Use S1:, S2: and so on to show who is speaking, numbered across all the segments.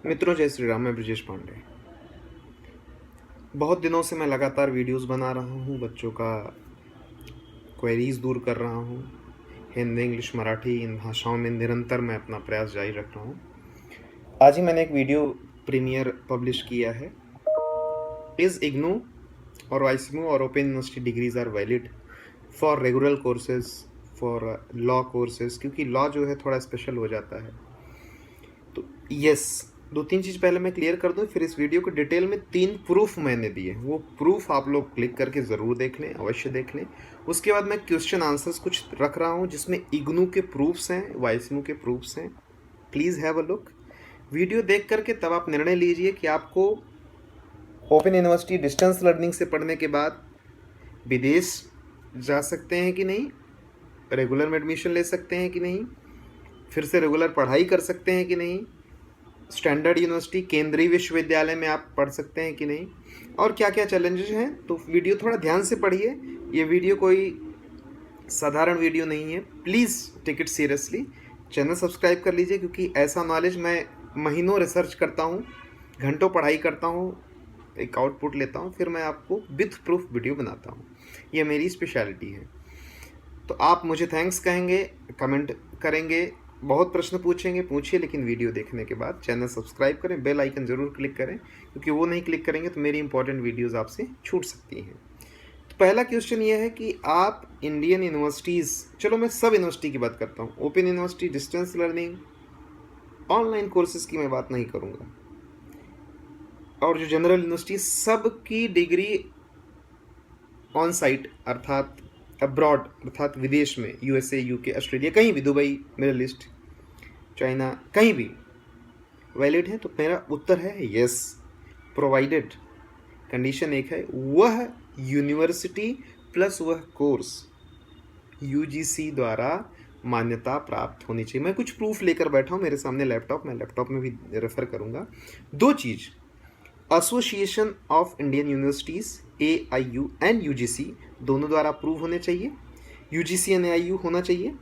S1: मित्रों, जय श्री राम। मैं ब्रजेश पांडे। बहुत दिनों से मैं लगातार वीडियोस बना रहा हूँ, बच्चों का क्वेरीज दूर कर रहा हूँ। हिंदी, इंग्लिश, मराठी इन भाषाओं में निरंतर मैं अपना प्रयास जारी रख रहा हूँ। आज ही मैंने एक वीडियो प्रीमियर पब्लिश किया है। इज इग्नू और वाईसीमू और open university degrees are valid for regular courses, for law courses, क्योंकि लॉ जो है थोड़ा स्पेशल हो जाता है। तो यस, 2-3 चीज़ पहले मैं क्लियर कर दूं, फिर इस वीडियो को डिटेल में 3 प्रूफ मैंने दिए, वो प्रूफ आप लोग क्लिक करके ज़रूर देख लें, अवश्य देख लें। उसके बाद मैं क्वेश्चन आंसर्स कुछ रख रहा हूं जिसमें इग्नू के प्रूफ्स हैं, वाईसीमू के प्रूफ्स हैं। Please have a look. Video देख करके तब आप निर्णय लीजिए कि आपको ओपन यूनिवर्सिटी डिस्टेंस लर्निंग से पढ़ने के बाद विदेश जा सकते हैं कि नहीं, रेगुलर में एडमिशन ले सकते हैं कि नहीं, फिर से रेगुलर पढ़ाई कर सकते हैं कि नहीं, स्टैंडर्ड यूनिवर्सिटी केंद्रीय विश्वविद्यालय में आप पढ़ सकते हैं कि नहीं, और क्या क्या चैलेंजेस हैं। तो वीडियो थोड़ा ध्यान से पढ़िए। ये वीडियो कोई साधारण वीडियो नहीं है। Please take it seriously. Channel subscribe कर लीजिए, क्योंकि ऐसा नॉलेज मैं महीनों रिसर्च करता हूँ, घंटों पढ़ाई करता हूँ, एक आउटपुट लेता हूँ, फिर मैं आपको विथ प्रूफ वीडियो बनाता हूँ। ये मेरी स्पेशलिटी है। तो आप मुझे थैंक्स कहेंगे, कमेंट करेंगे, बहुत प्रश्न पूछेंगे, पूछिए, लेकिन वीडियो देखने के बाद चैनल सब्सक्राइब करें, बेल आइकन ज़रूर क्लिक करें, क्योंकि वो नहीं क्लिक करेंगे तो मेरी इंपॉर्टेंट वीडियोस आपसे छूट सकती हैं। तो पहला क्वेश्चन ये है कि आप इंडियन यूनिवर्सिटीज़, चलो मैं सब यूनिवर्सिटी की बात करता हूँ, open university, distance learning, online courses की मैं बात नहीं करूँगा, और जो जनरल यूनिवर्सिटी, सब की डिग्री ऑन साइट अर्थात अब्रॉड अर्थात विदेश में, यूएसए, यूके, ऑस्ट्रेलिया, कहीं भी, दुबई, मिडल ईस्ट, चाइना, कहीं भी वैलिड है। तो मेरा उत्तर है यस, प्रोवाइडेड। कंडीशन एक है, वह यूनिवर्सिटी प्लस वह कोर्स यूजीसी द्वारा मान्यता प्राप्त होनी चाहिए। मैं कुछ प्रूफ लेकर बैठा हूँ मेरे सामने लैपटॉप, मैं लैपटॉप में भी रेफर करूँगा। 2 चीज़, Association of Indian Universities AIU and UGC दोनों द्वारा अप्रूव होने चाहिए, UGC एंड AIU होना चाहिए,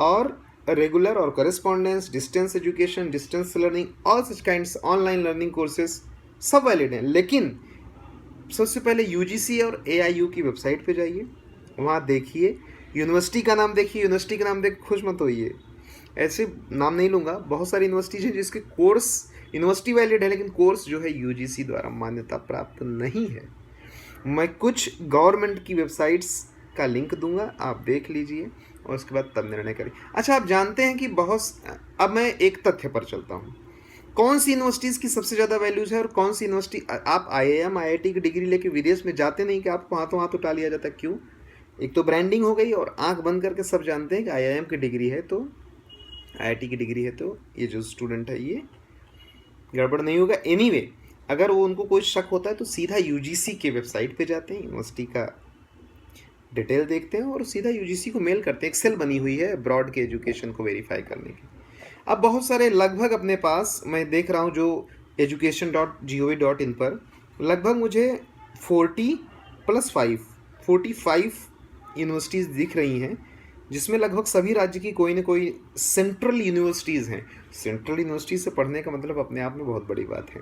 S1: और रेगुलर और correspondence, distance education, distance learning, all such kinds, online learning courses सब वैलिड हैं। लेकिन सबसे पहले UGC और AIU की वेबसाइट पे जाइए, वहाँ देखिए, यूनिवर्सिटी का नाम देखिए, यूनिवर्सिटी का नाम देख खुश मत होइए, ऐसे नाम नहीं लूँगा, बहुत सारी यूनिवर्सिटीज हैं जिसके कोर्स, यूनिवर्सिटी वैलिड है लेकिन कोर्स जो है UGC द्वारा मान्यता प्राप्त नहीं है। मैं कुछ गवर्नमेंट की वेबसाइट्स का लिंक दूंगा, आप देख लीजिए और उसके बाद तब निर्णय करें। अच्छा, आप जानते हैं कि अब मैं एक तथ्य पर चलता हूँ, कौन सी यूनिवर्सिटीज़ की सबसे ज़्यादा वैल्यूज़ है और कौन सी यूनिवर्सिटी, आप IIM IIT की डिग्री लेके विदेश में जाते नहीं कि आपको हाथों हाथ उठा लिया जाता है। क्यों? एक तो ब्रांडिंग हो गई, और आंख बंद करके सब जानते हैं कि IIM की डिग्री है तो, IIT की डिग्री है तो ये जो स्टूडेंट है ये गड़बड़ नहीं होगा। एनीवे, अगर वो उनको कोई शक होता है तो सीधा UGC के वेबसाइट पे जाते हैं, यूनिवर्सिटी का डिटेल देखते हैं और सीधा UGC को मेल करते हैं। एक्सेल बनी हुई है ब्रॉड के एजुकेशन को वेरीफाई करने की। अब बहुत सारे लगभग अपने पास मैं देख रहा हूँ जो education.gov.in पर लगभग मुझे 45 यूनिवर्सिटीज़ दिख रही हैं, जिसमें लगभग सभी राज्य की कोई ना कोई सेंट्रल यूनिवर्सिटीज़ हैं। सेंट्रल यूनिवर्सिटीज़ से पढ़ने का मतलब अपने आप में बहुत बड़ी बात है।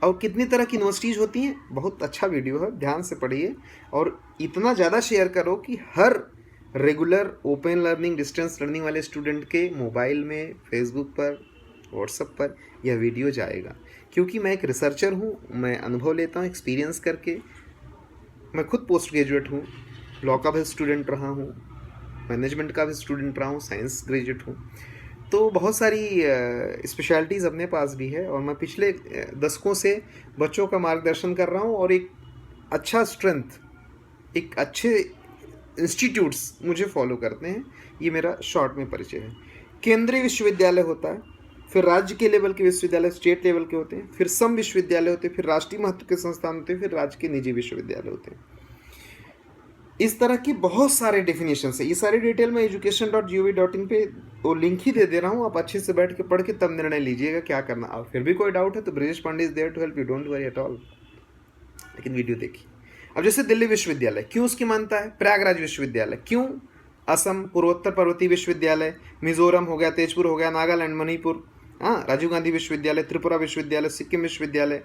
S1: और कितनी तरह की यूनिवर्सिटीज़ होती हैं, बहुत अच्छा वीडियो है, ध्यान से पढ़िए और इतना ज़्यादा शेयर करो कि हर regular open learning, distance learning वाले स्टूडेंट के मोबाइल में, फेसबुक पर, व्हाट्सएप पर यह वीडियो जाएगा। क्योंकि मैं एक रिसर्चर हूँ, मैं अनुभव लेता हूँ एक्सपीरियंस करके। मैं खुद पोस्ट ग्रेजुएट हूँ, लॉ का भी स्टूडेंट रहा हूँ, मैनेजमेंट का भी स्टूडेंट रहा हूँ, साइंस ग्रेजुएट हूँ। तो बहुत सारी स्पेशलिटीज़ अपने पास भी है, और मैं पिछले दशकों से बच्चों का मार्गदर्शन कर रहा हूँ, और एक अच्छा स्ट्रेंथ, एक अच्छे इंस्टीट्यूट्स मुझे फॉलो करते हैं। ये मेरा शॉर्ट में परिचय है। केंद्रीय विश्वविद्यालय होता है, फिर राज्य के लेवल के विश्वविद्यालय, स्टेट लेवल के होते हैं, फिर सम विश्वविद्यालय होते हैं, फिर राष्ट्रीय महत्व के संस्थान होते हैं, फिर राज्य के निजी विश्वविद्यालय होते हैं। इस तरह की बहुत सारे डेफिनेशन है। ये सारी डिटेल मैं education.gov.in पे वो लिंक ही दे रहा हूँ, आप अच्छे से बैठ के पढ़ के तब निर्णय लीजिएगा क्या करना। और फिर भी कोई डाउट है तो Brajesh Pandey is there to help you, don't worry at all. लेकिन वीडियो देखिए। अब जैसे दिल्ली विश्वविद्यालय, क्यों उसकी मान्यता है? प्रयागराज विश्वविद्यालय क्यों? असम पूर्वोत्तर पर्वतीय विश्वविद्यालय, मिजोरम हो गया, तेजपुर हो गया, नागालैंड, मणिपुर, हाँ, राजीव गांधी विश्वविद्यालय, त्रिपुरा विश्वविद्यालय, सिक्किम विश्वविद्यालय,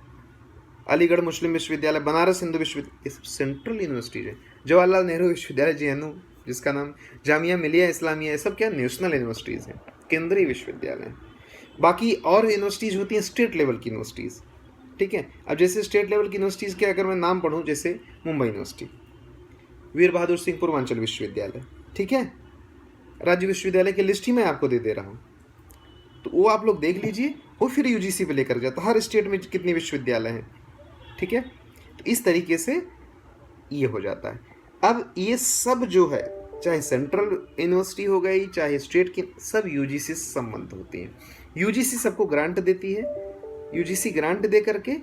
S1: अलीगढ़ मुस्लिम विश्वविद्यालय, बनारस हिंदू विश्वविद्यालय, ये सब सेंट्रल यूनिवर्सिटीज है। जवाहरलाल नेहरू विश्वविद्यालय JNU, जिसका नाम जामिया मिलिया इस्लामिया, ये सब क्या नेशनल यूनिवर्सिटीज़ हैं, केंद्रीय विश्वविद्यालय। बाकी और यूनिवर्सिटीज़ होती हैं स्टेट लेवल की यूनिवर्सिटीज़, ठीक है। अब जैसे स्टेट लेवल की यूनिवर्सिटीज़ के अगर मैं नाम पढ़ूँ, जैसे मुंबई यूनिवर्सिटी, वीर बहादुर सिंह पूर्वांचल विश्वविद्यालय, ठीक है, राज्य विश्वविद्यालय की लिस्ट ही मैं आपको दे दे रहा हूँ, तो वो आप लोग देख लीजिए। वो फिर UGC पे लेकर जाता, हर स्टेट में कितने विश्वविद्यालय हैं, ठीक है। तो इस तरीके से ये हो जाता है। अब ये सब जो है, चाहे सेंट्रल यूनिवर्सिटी हो गई, चाहे स्टेट की, सब UGC से संबंध होती हैं। UGC सबको ग्रांट देती है, UGC ग्रांट दे करके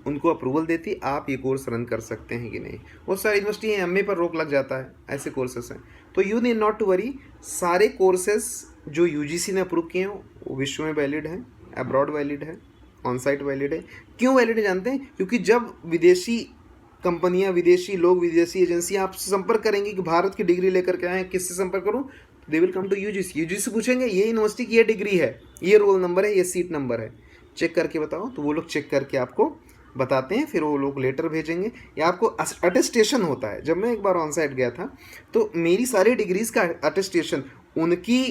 S1: उनको अप्रूवल देती है, आप ये कोर्स रन कर सकते हैं कि नहीं। बहुत सारी यूनिवर्सिटी हैं MA पर रोक लग जाता है, ऐसे कोर्सेस हैं। तो you need not to worry, सारे कोर्सेस जो UGC ने अप्रूव किए हैं वो विश्व में वैलिड हैं, अब्रॉड वैलिड है, ऑन साइट वैलिड है। क्यों वैलिड है जानते हैं? क्योंकि जब विदेशी कंपनियां, विदेशी लोग, विदेशी एजेंसियां आपसे संपर्क करेंगी कि भारत की डिग्री लेकर के आए हैं, किससे संपर्क करूं, they will come to UGC पूछेंगे ये यूनिवर्सिटी की ये डिग्री है, ये रोल नंबर है, ये सीट नंबर है, चेक करके बताओ। तो वो लोग चेक करके आपको बताते हैं, फिर वो लोग लेटर भेजेंगे या आपको अटेस्टेशन होता है। जब मैं एक बार ऑन साइट गया था तो मेरी सारी डिग्रीज का अटेस्टेशन उनकी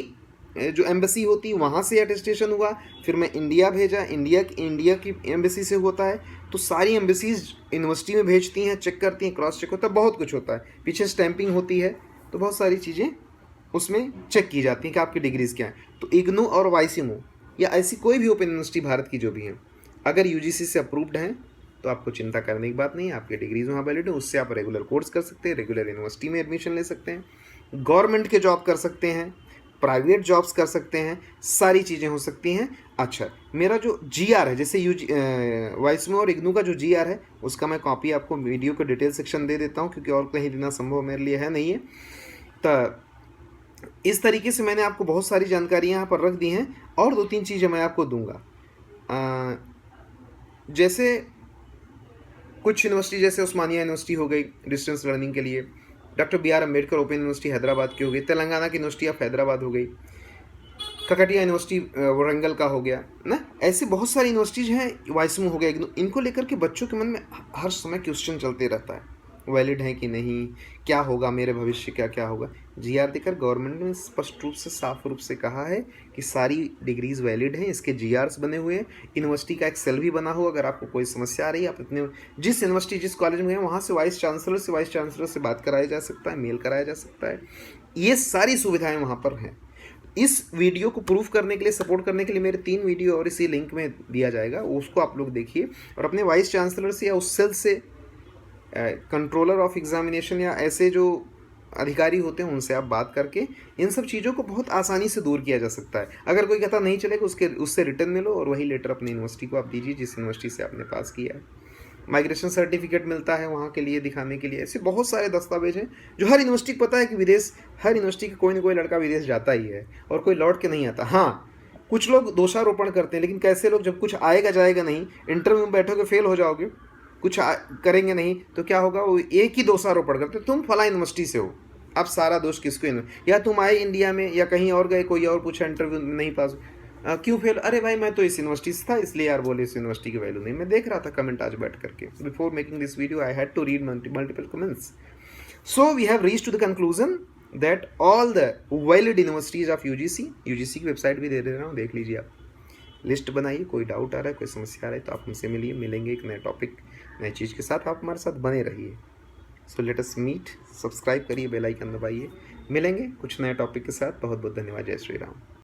S1: जो एम्बेसी होती है वहाँ से अटेस्टेशन हुआ, फिर मैं इंडिया भेजा, इंडिया की एम्बेसी से होता है। तो सारी एम्बेसीज यूनिवर्सिटी में भेजती हैं, चेक करती हैं, क्रॉस चेक होता है, बहुत कुछ होता है, पीछे स्टैंपिंग होती है, तो बहुत सारी चीज़ें उसमें चेक की जाती हैं कि आपकी डिग्रीज क्या हैं। तो इग्नू और वाईसीमू या ऐसी कोई भी ओपन यूनिवर्सिटी भारत की जो भी हैं, अगर UGC से अप्रूव्ड हैं तो आपको चिंता करने की बात नहीं है, आपकी डिग्रीज वहाँ वैलिड है, उससे आप रेगुलर कोर्स कर सकते हैं, रेगुलर यूनिवर्सिटी में एडमिशन ले सकते हैं, गवर्नमेंट के जॉब कर सकते हैं, प्राइवेट जॉब्स कर सकते हैं, सारी चीज़ें हो सकती हैं। अच्छा, मेरा जो GR है, जैसे वाईसीमू और इग्नू का जो GR है, उसका मैं कॉपी आपको वीडियो के डिटेल सेक्शन दे देता हूँ, क्योंकि और कहीं देना संभव मेरे लिए है नहीं है। तो इस तरीके से मैंने आपको बहुत सारी जानकारियाँ यहाँ पर रख दी हैं, और 2-3 चीज़ें मैं आपको दूंगा। जैसे कुछ यूनिवर्सिटी, जैसे उस्मानिया यूनिवर्सिटी हो गई डिस्टेंस लर्निंग के लिए, doctor BR Ambedkar open university Hyderabad की हो गई, तेलंगाना की यूनिवर्सिटी ऑफ हैदराबाद हो गई, ककटिया यूनिवर्सिटी वारंगल का हो गया ना, ऐसी बहुत सारी यूनिवर्सिटीज़ हैं, वाईसीमू हो गया, इनको लेकर के बच्चों के मन में हर समय क्वेश्चन चलते रहता है, वैलिड है कि नहीं, क्या होगा मेरे भविष्य, क्या होगा। GR देकर गवर्नमेंट ने स्पष्ट रूप से, साफ रूप से कहा है कि सारी डिग्रीज वैलिड हैं, इसके GRs बने हुए हैं, यूनिवर्सिटी का एक सेल भी बना हुआ। अगर आपको कोई समस्या आ रही है, आप अपने जिस यूनिवर्सिटी, जिस कॉलेज में हैं, वहाँ से वाइस चांसलर से बात कराया जा सकता है, मेल कराया जा सकता है, ये सारी सुविधाएँ वहाँ पर हैं। इस वीडियो को प्रूफ करने के लिए, सपोर्ट करने के लिए मेरे 3 वीडियो और इसी लिंक में दिया जाएगा, उसको आप लोग देखिए, और अपने वाइस चांसलर से या उस सेल से, कंट्रोलर ऑफ एग्जामिनेशन या ऐसे जो अधिकारी होते हैं, उनसे आप बात करके इन सब चीज़ों को बहुत आसानी से दूर किया जा सकता है। अगर कोई कहता नहीं चलेगा, उससे रिटर्न में लो और वही लेटर अपनी यूनिवर्सिटी को आप दीजिए जिस यूनिवर्सिटी से आपने पास किया है। माइग्रेशन सर्टिफिकेट मिलता है वहाँ के लिए दिखाने के लिए। ऐसे बहुत सारे दस्तावेज हैं जो हर यूनिवर्सिटी को पता है कि विदेश, हर यूनिवर्सिटी का कोई ना कोई लड़का विदेश जाता ही है और कोई लौट के नहीं आता। हाँ, कुछ लोग दोषारोपण करते हैं, लेकिन कैसे लोग, जब कुछ आएगा जाएगा नहीं, इंटरव्यू में बैठोगे फेल हो जाओगे, कुछ करेंगे नहीं, तो क्या होगा, वो एक ही दोषारोपण करते, तुम फला यूनिवर्सिटी से हो। अब सारा दोष किसको, या तुम आए इंडिया में या कहीं और गए, कोई और पूछा इंटरव्यू नहीं पास, क्यों फेल, अरे भाई मैं तो इस यूनिवर्सिटी से था इसलिए यार बोले इस यूनिवर्सिटी की वैल्यू नहीं। मैं देख रहा था कमेंट आज बैठ करके, before making this video I had to read multiple comments. So we have reached to the conclusion that all the valid universities of UGC की वेबसाइट भी दे रहा हूँ, देख लीजिए आप, लिस्ट बनाइए। कोई डाउट आ रहा है, कोई समस्या आ रहा है तो आप हमसे मिलिए, मिलेंगे एक नए टॉपिक, नई चीज़ के साथ। आप हमारे साथ बने रहिए। So let us meet, subscribe करिए, बेल आइकन दबाइए, मिलेंगे कुछ नए टॉपिक के साथ। बहुत बहुत धन्यवाद। जय श्री राम।